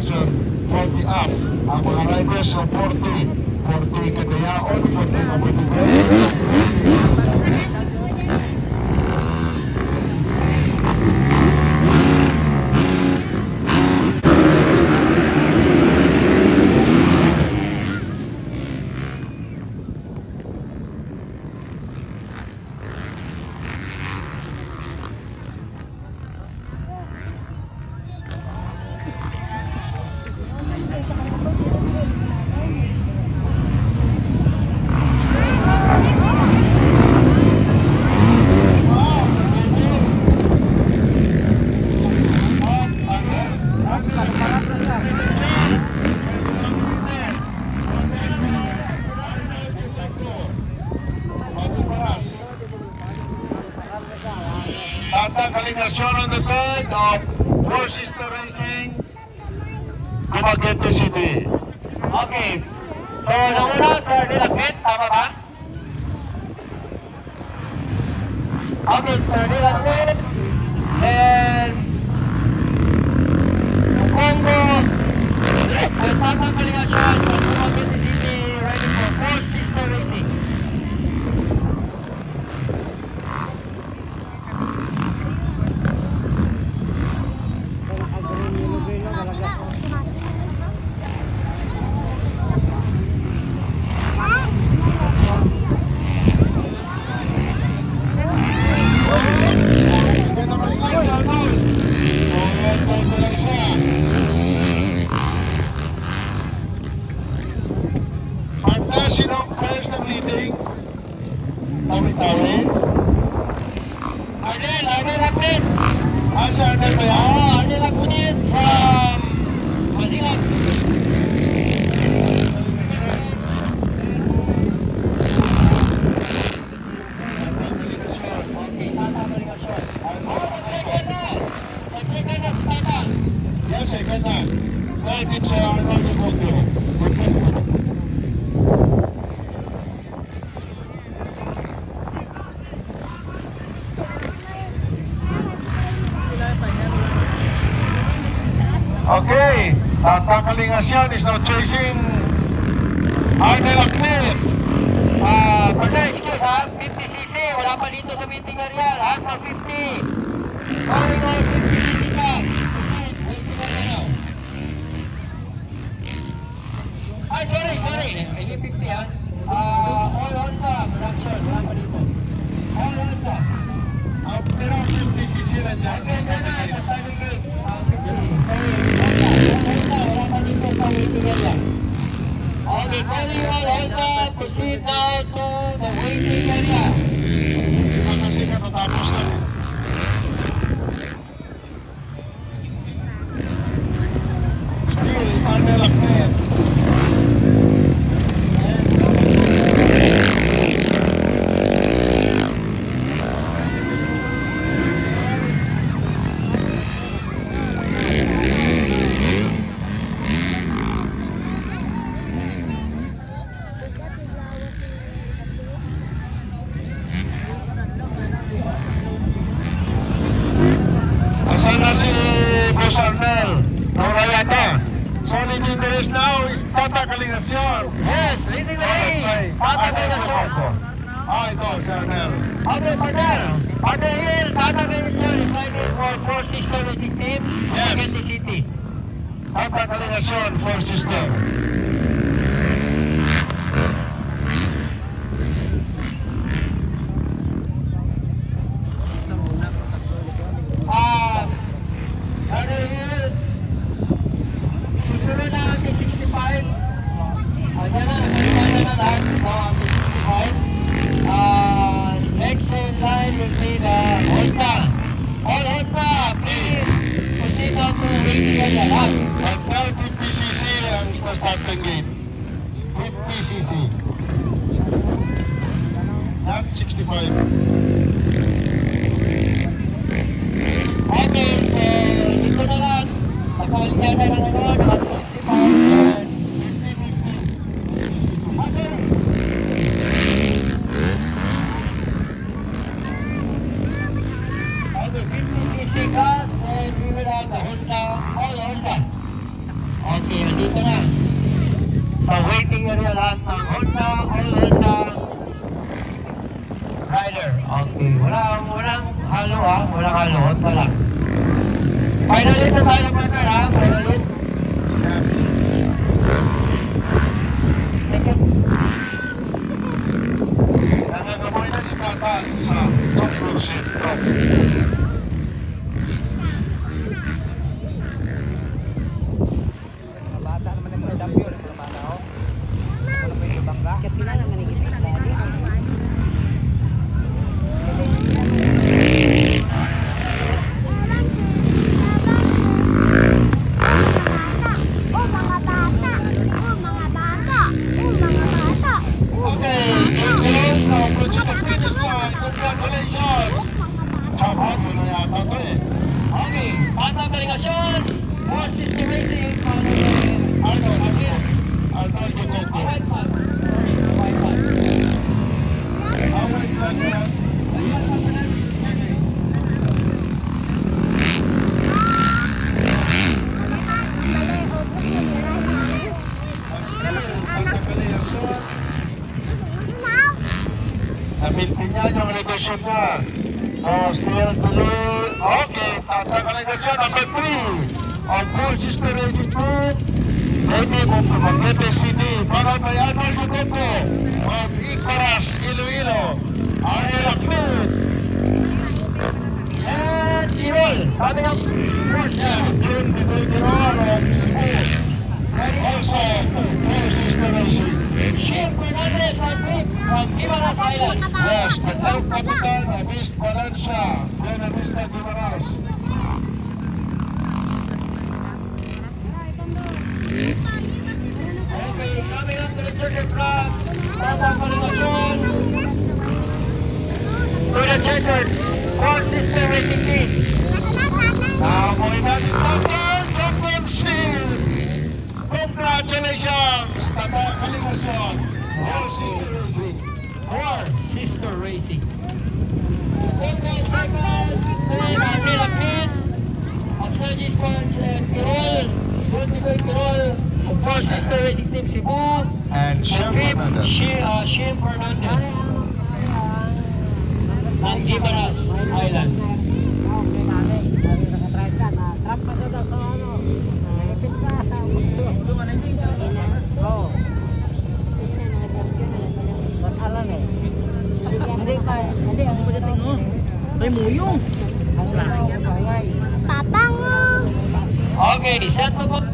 section 40 up. Ang mga riders sa 40 Kadayaon, 40 Kapitigan. Tata Kaligasyon on the third of Four Sister Racing, Dumaguete City. Okay. So, nauna, Sir Nilakit, tama ba? Okay, Sir Nilakit. And Congo. And Tata Kaligasyon from Dumaguete City, ready for Four Sister Racing. Sinong first ng leading? Tawi-tawi? Arnel Apit. Si Arnel ba yan? Oh, Arnel Apit from Manila. Yes, second na. Third it's Arnold Limogyo. Okay, Tata Kalingasyan is now chasing Arnel Aknit. Partner, excuse ha, 50cc, wala pa dito sa meeting area, lahat for 50. Going on 50cc class. Proceed, waiting on the now. Ay, sorry, hindi 50 ha. All on pa, production, wala pa dito. All on pa. Pero 50cc na dyan. Sa starting gate. 50. Sorry, wala pa dito sa waiting area. Okay, calling all Honda, proceed now to the waiting area. Kasi katatapos na. Still, Arnel Aknit. Sana si Boss Arnel, Nora yata. So leading the race now is Tata Kalingasyon. Yes, leading the race. Tata Kaligasyon. Ito si Arnel. Okay, partner. Partner here, Tata Kaligasyon is riding for Four Sister Racing Team, Dumaguete City. Tata Kalingasyon, Four Sister. Partner here, susunod na ating 65. Diyan na lahat sa ating 65. Next in line will be the Honda. All Honda, please proceed out to waiting area lahat. At now 50cc ang starting gate. 50cc. Not 65. Okay, so dito na lang. Pagkaligyan na lang naman, ating 65. Okay, 50cc cars and we will have the Honda, all Honda. sa waiting area lahat ng Honda, all Honda rider. Okay, walang halo ha, walang halo, Honda lang. Finally na tayo partner ha, finally. Yes. Thank you. Nangangamoy na si Katan sa top seat. Bata naman yung champion, mga bata ho. Wala pa yung bangga. Kapila naman ni kita lagi. Oh, mga bata! Oh, mga bata! Oh, mga bata! Okay, Jingles, approaching the finish line. Congratulations! Chabat mo na yata ito eh. Okay, Bata Delegasyon, Four Sister Racing, Ano, Arnold Ducoco. White Flag. White Flag. Away ka niya. Namintinyan yung negasyon na. So, still tuloy. Okay, tataka negasyon number 3. Ang Four Sister Racing Team. Ready mo po mag-EPCD. Para may Arnold Ducoco. Of Icoras, Iloilo. Ariel Acmed. And Tirol, coming up. Yeah, June Bidol of Cebu. Also, Four Sister Racing. Shane Fernandez and Vic from Gimaras Island. Yes, the El Capitan, Abis Balanza. Buena Vista, Guimaras. Okay, coming up to the checkered flag. Bata Delegasyon. To the checkered Four Sister Racing Team. Amoy natin natin, championship! Congratulations! Tama kaligasyon. Four Sister Racing. Four Sister Racing. Honda second, then Ariel Acmed of Sanji Sports and Tirol, Bundigoy Tirol of Four Sister Racing Team Cebu, And Chef Vic Fernandez. Shane Fernandez ng Gimaras Island. Ay, muyong. Papa mo! Okay, set to go.